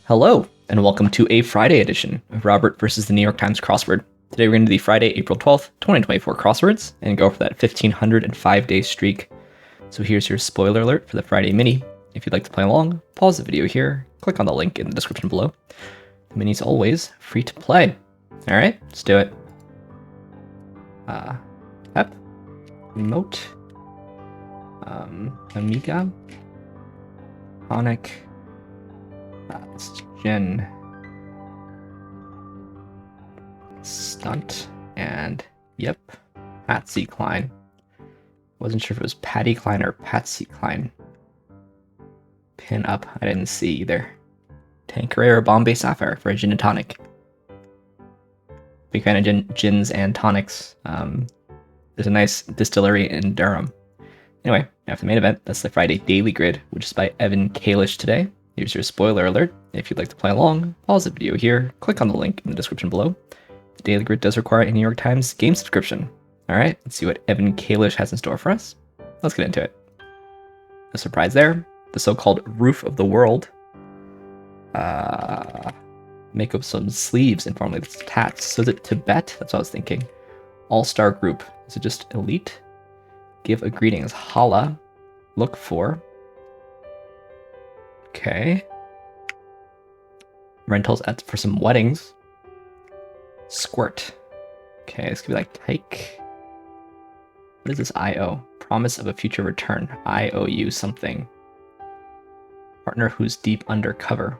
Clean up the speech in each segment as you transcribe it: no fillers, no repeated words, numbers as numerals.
Hello, and welcome to a Friday edition of Robert versus the New York Times Crossword. Today we're going to do the Friday, April 12th, 2024 crosswords and go for that 1,505-day streak. So here's your spoiler alert for the Friday mini. If you'd like to play along, pause the video here, click on the link in the description below. The mini's always free to play. All right, let's do it. Pep, Emote, Amiga, Tonic, it's Jen, Stunt, and yep, Patsy Cline. Wasn't sure if it was Patty Cline or Patsy Cline. Pin up, I didn't see either. Tanqueray or Bombay Sapphire for a gin and tonic. Big fan of gins and tonics. There's a nice distillery in Durham. Anyway, after the main event, that's the Friday Daily Grid, which is by Evan Kalish today. Here's your spoiler alert. If you'd like to play along, pause the video here, click on the link in the description below. The Daily Grid does require a New York Times game subscription. Alright, let's see what Evan Kalish has in store for us. Let's get into it. No surprise there. The so-called roof of the world. Make up some sleeves informally. That's tats. So is it Tibet? That's what I was thinking. All-star group. Is it just elite? Give a greetings. Holla. Look for. Okay. Rentals for some weddings. Squirt. Okay, this could be like Tyke. What is this IO? Promise of a future return. I owe you something. Partner who's deep undercover.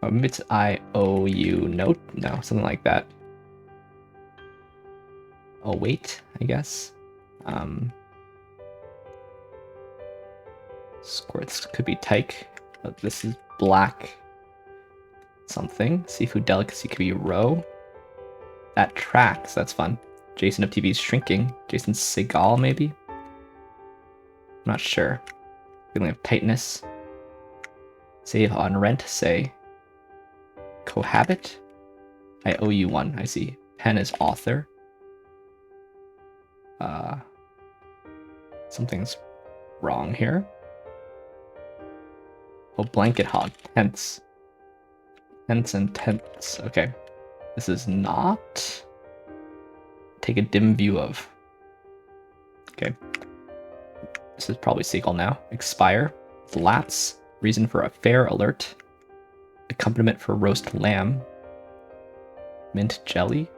Oh, maybe it's I owe you note? No, something like that. Oh, wait, I guess. Squirts could be Tyke. But this is black something. Seafood delicacy could be roe. That tracks, that's fun. Jason of TV's shrinking. Jason Segal, maybe? I'm not sure. Feeling of tightness. Save on rent, say. Cohabit? I owe you one, I see. Pen is author. Something's wrong here. Oh, blanket hog. Tense. Tense and tense. Okay. This is not. Take a dim view of. Okay. This is probably sequel now. Expire. Lats. Reason for a fair alert. Accompaniment for roast lamb. Mint jelly.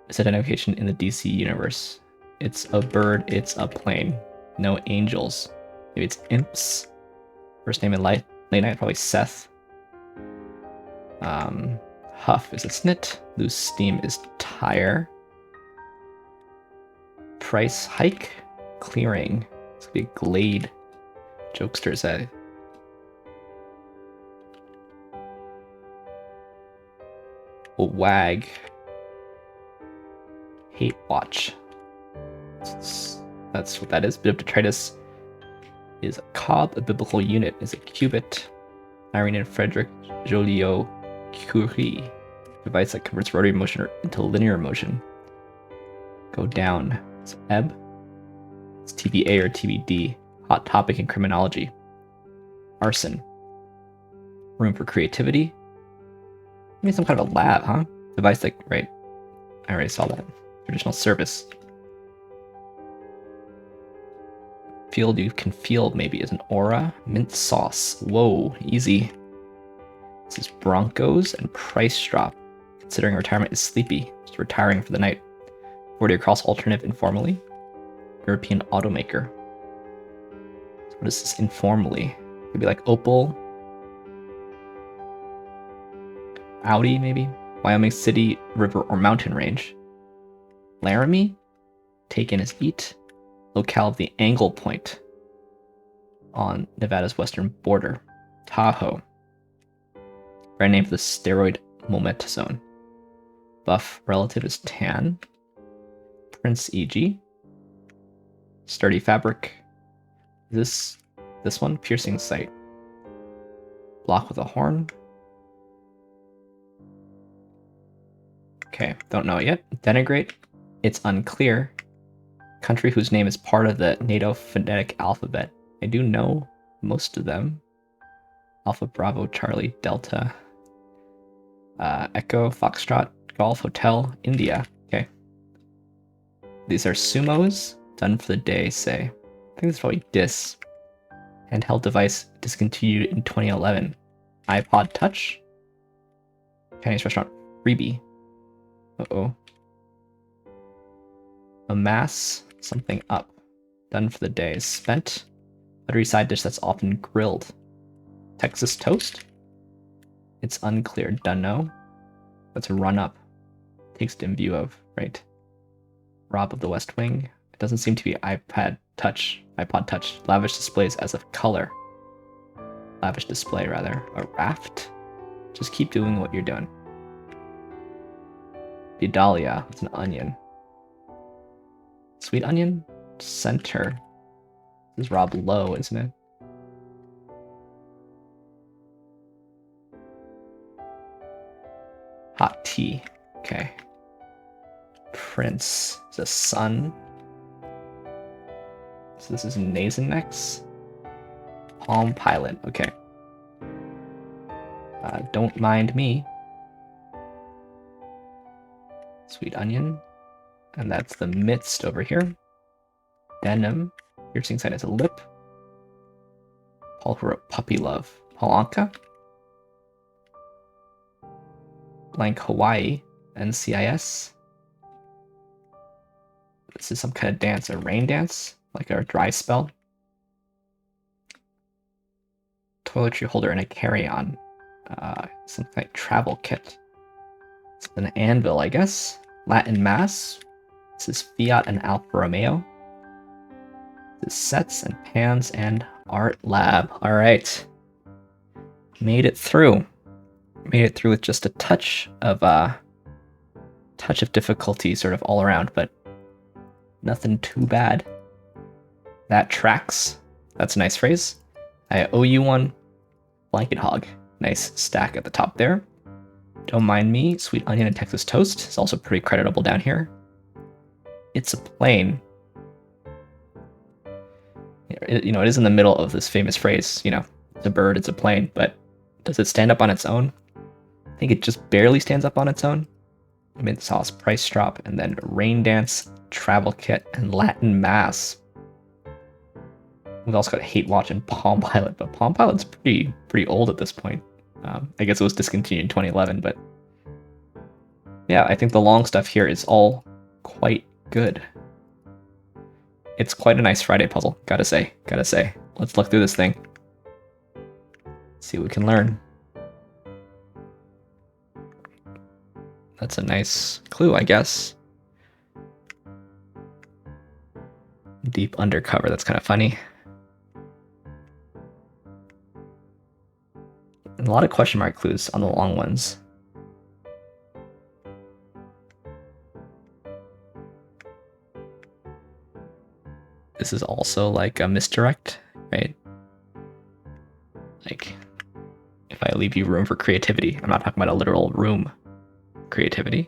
Is identification in the DC universe? It's a bird. It's a plane. No angels. Maybe it's imps. First name in late night, probably Seth. Huff is a snit. Loose steam is tire. Price hike. Clearing. It's gonna be Glade. Jokesters say. A wag. Hate watch. That's what that is. Bit of detritus. Is a cob, a biblical unit, is a cubit. Irene and Frederick Joliot-Curie. Device that converts rotary motion into linear motion. Go down. It's ebb. It's TBA or TBD. Hot topic in criminology. Arson. Room for creativity. Maybe some kind of a lab, huh? Device that, right. I already saw that. Traditional service. Field you can field maybe is an aura. Mint sauce. Whoa, easy. This is Broncos and price drop. Considering retirement is sleepy. Just retiring for the night. 40 across alternative informally. European automaker. So what is this informally? Could be like Opal. Audi maybe. Wyoming city, river, or mountain range. Laramie. Taken as eat. Locale of the angle point on Nevada's western border. Tahoe. Brand name for the steroid mometasone. Buff relative is tan. Prince E.G. Sturdy fabric. This one? Piercing sight. Block with a horn. Okay, don't know it yet. Denigrate. It's unclear. Country whose name is part of the NATO phonetic alphabet. I do know most of them. Alpha Bravo Charlie Delta Echo Foxtrot Golf Hotel India. Okay. These are sumos. Done for the day, say. I think it's probably dis. Handheld device discontinued in 2011. iPod Touch. Chinese restaurant freebie. Uh-oh. Amass something up. Done for the day. Spent. Buttery side dish that's often grilled. Texas toast? It's unclear. Dunno. That's a run up. Takes it in view of, right? Rob of the West Wing. It doesn't seem to be iPod Touch. Lavish displays as of color. Lavish display, rather. A raft? Just keep doing what you're doing. Vidalia. It's an onion. Sweet onion? Center. This is Rob Lowe, isn't it? Hot tea. Okay. Prince is a son. So this is Nasonex. Palm Pilot. Okay. Don't mind me. Sweet onion. And that's the midst over here. Denim. Piercing side as a lip. Paul who wrote Puppy Love. Paul Anka. Blank Hawaii. NCIS. This is some kind of dance, a rain dance, like a dry spell. Toiletry holder and a carry-on. Something like travel kit. It's an anvil, I guess. Latin Mass. This is Fiat and Alfa Romeo. This is sets and pans and art lab. All right. Made it through. Made it through with just a touch of difficulty sort of all around, but nothing too bad. That tracks. That's a nice phrase. I owe you one. Blanket hog. Nice stack at the top there. Don't mind me. Sweet onion and Texas toast is also pretty creditable down here. It's a plane. It is in the middle of this famous phrase, it's a bird, it's a plane, but does it stand up on its own? I think it just barely stands up on its own. Mint sauce price drop, and then rain dance, travel kit, and Latin Mass. We've also got Hate Watch and Palm Pilot, but Palm Pilot's pretty old at this point. I guess it was discontinued in 2011, but yeah, I think the long stuff here is all quite good. It's quite a nice Friday puzzle, gotta say. Let's look through this thing. See what we can learn. That's a nice clue, I guess. Deep undercover, that's kind of funny. And a lot of question mark clues on the long ones. This is also like a misdirect, right? Like, if I leave you room for creativity, I'm not talking about a literal room. Creativity.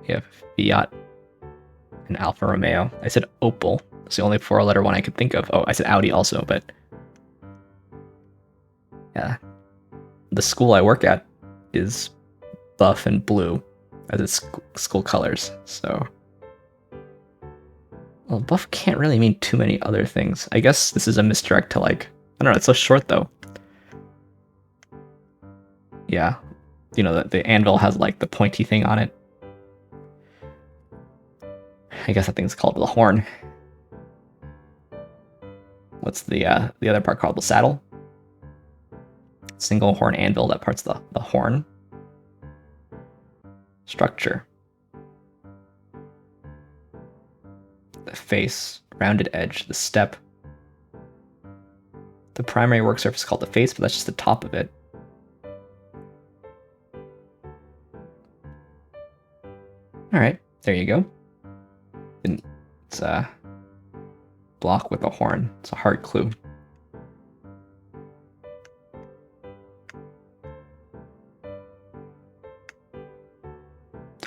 We have Fiat and Alfa Romeo. I said Opel. It's the only 4-letter one I could think of. Oh, I said Audi also, but yeah. The school I work at is buff and blue as its school colors, so... Well, buff can't really mean too many other things. I guess this is a misdirect to, like... I don't know, it's so short, though. Yeah. The anvil has, like, the pointy thing on it. I guess that thing's called the horn. What's the other part called? The saddle? Single horn anvil, that part's the horn. Structure. The face, rounded edge, the step. The primary work surface is called the face, but that's just the top of it. Alright, there you go. It's a block with a horn. It's a hard clue.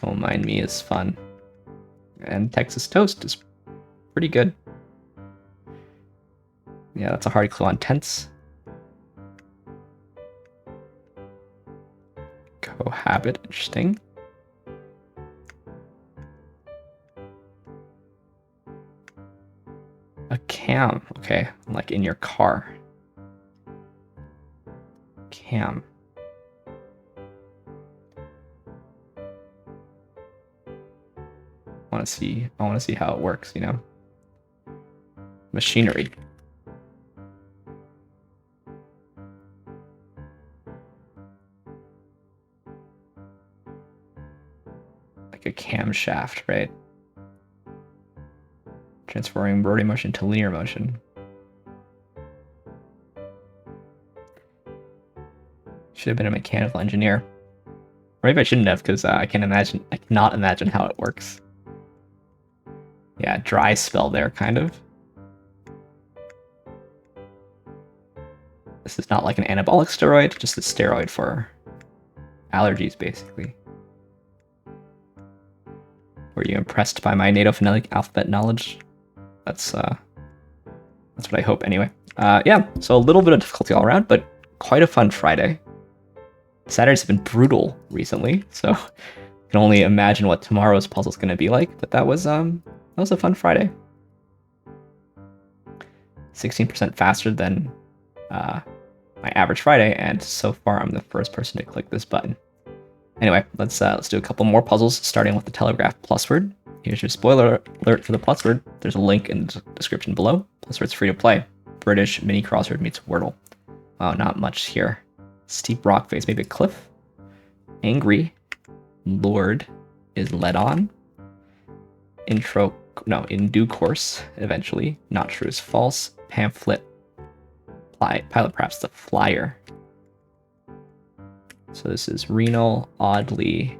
Don't mind me is fun. And Texas toast is pretty good. Yeah, that's a hard clue on tense. Cohabit, interesting. A cam, okay, like in your car. Cam. I want to see how it works, you know. Machinery. Like a camshaft, right? Transferring rotary motion to linear motion. Should have been a mechanical engineer. Or maybe I shouldn't have, because I cannot imagine how it works. Yeah, dry spell there, kind of. This is not like an anabolic steroid, just a steroid for allergies, basically. Were you impressed by my NATO phonetic alphabet knowledge? That's what I hope, anyway. Yeah, so a little bit of difficulty all around, but quite a fun Friday. Saturdays have been brutal recently, so I can only imagine what tomorrow's puzzle is going to be like. But that was a fun Friday. 16% faster than my average Friday, and so far I'm the first person to click this button. Anyway, let's do a couple more puzzles, starting with the Telegraph Plusword. Here's your spoiler alert for the Plusword. There's a link in the description below. Plusword's free to play. British mini crossword meets Wordle. Wow, not much here. Steep rock face, maybe a cliff. Angry. Lord is led on. In due course, eventually. Not true is false. Pamphlet. Pilot perhaps the flyer. So this is renal, oddly,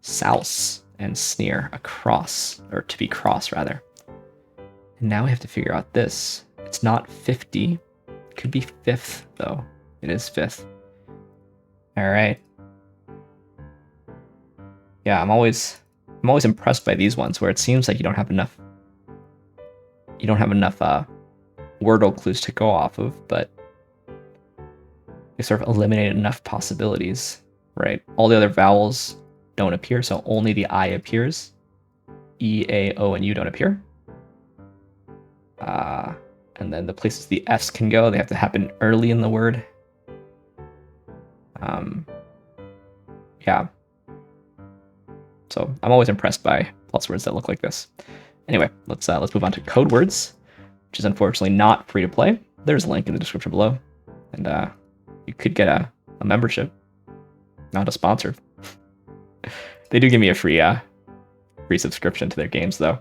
souse, and sneer, across, or to be cross, rather. And now we have to figure out this. It's not 50. It could be fifth, though. It is fifth. All right. Yeah, I'm always impressed by these ones where it seems like you don't have enough Wordle clues to go off of, but you sort of eliminate enough possibilities, right? All the other vowels don't appear, so only the I appears. E, A, O, and U don't appear. And then the places the F's can go, they have to happen early in the word. Yeah. So I'm always impressed by Pluswords that look like this. Anyway, let's move on to Codewords, which is unfortunately not free to play. There's a link in the description below, and you could get a membership. Not a sponsor. They do give me a free subscription to their games, though.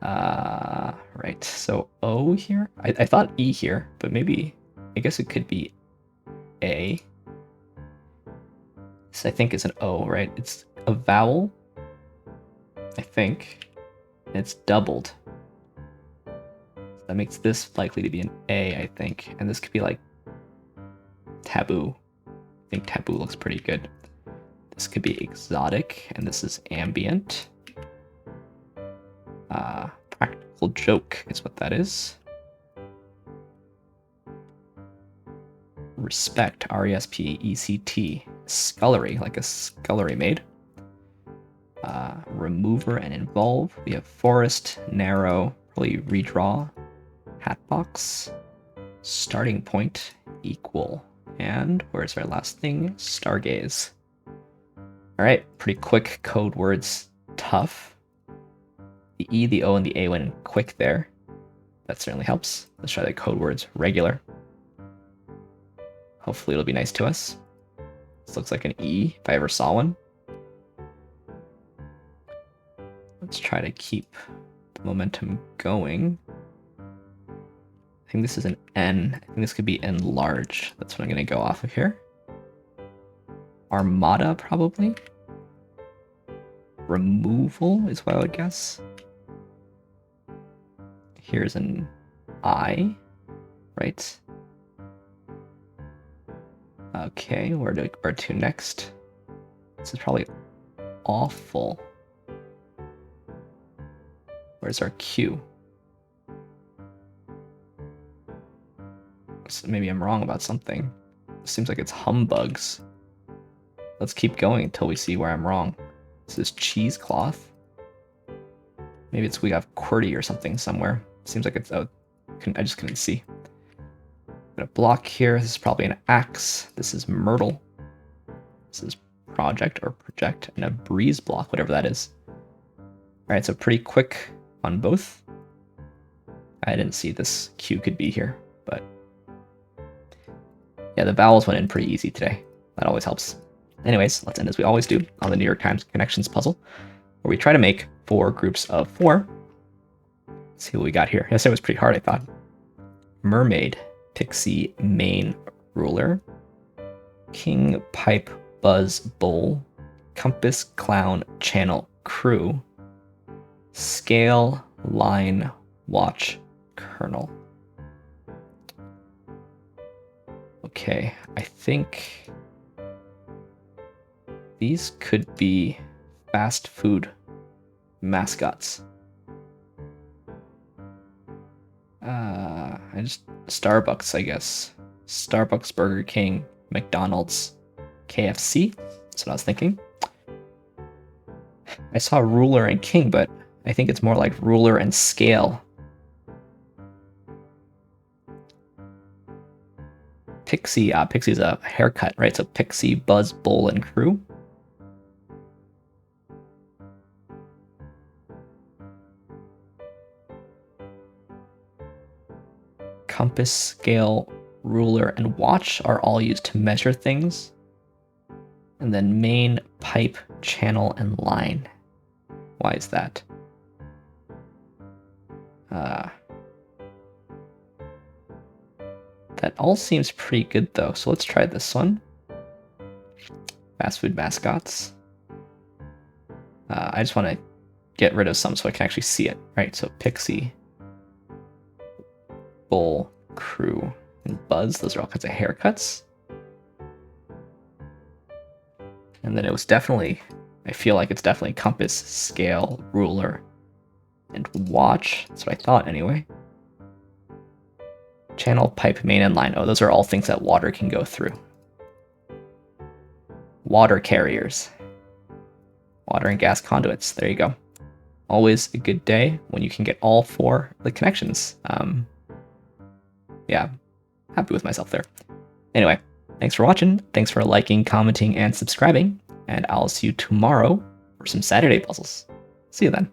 Right, so O here? I thought E here, but maybe, I guess it could be A. This, I think, is an O, right? It's a vowel, I think, and it's doubled. So that makes this likely to be an A, I think, and this could be like taboo. I think taboo looks pretty good. This could be exotic, and this is ambient. Practical joke is what that is. Respect, R-E-S-P-E-C-T. Scullery, like a scullery maid. Remover and involve. We have forest, narrow, probably redraw. Hatbox. Starting point, equal. And where's our last thing? Stargaze. Alright, pretty quick code words. Tough. The E, the O, and the A went in quick there. That certainly helps. Let's try the code words regular. Hopefully it'll be nice to us. This looks like an E, if I ever saw one. Let's try to keep the momentum going. I think this is an N. I think this could be enlarge. That's what I'm going to go off of here. Armada, probably. Removal is what I would guess. Here's an I, right? Okay, where to next? This is probably awful. Where's our Q? So maybe I'm wrong about something. It seems like it's humbugs. Let's keep going until we see where I'm wrong. This is cheesecloth. Maybe we have QWERTY or something somewhere. Seems like it's out. I just couldn't see. Got a block here. This is probably an axe. This is myrtle. This is project or project, and a breeze block, whatever that is. Alright, so pretty quick on both. I didn't see this Q could be here, but yeah, the vowels went in pretty easy today. That always helps. Anyways, let's end as we always do on the New York Times Connections puzzle, where we try to make 4 groups of 4. Let's see what we got here. Yesterday was pretty hard, I thought. Mermaid, pixie, main, ruler, king, pipe, buzz, bowl, compass, clown, channel, crew, scale, line, watch, kernel. Okay, I think these could be fast food mascots. Starbucks, I guess. Starbucks, Burger King, McDonald's, KFC. That's what I was thinking. I saw ruler and king, but I think it's more like ruler and scale. Pixie, Pixie's a haircut, right? So Pixie, Buzz, Bowl, and Crew. Compass, scale, ruler, and watch are all used to measure things. And then main, pipe, channel, and line. Why is that? That all seems pretty good though, so let's try this one. Fast food mascots. I just want to get rid of some so I can actually see it. Right, so Pixie, Bowl, Crew, and Buzz. Those are all kinds of haircuts. And then it was definitely, I feel like it's definitely compass, scale, ruler, and watch. That's what I thought anyway. Channel, pipe, main, and line. Oh, those are all things that water can go through. Water carriers. Water and gas conduits. There you go. Always a good day when you can get all 4 the connections. Yeah, happy with myself there. Anyway, thanks for watching. Thanks for liking, commenting, and subscribing. And I'll see you tomorrow for some Saturday puzzles. See you then.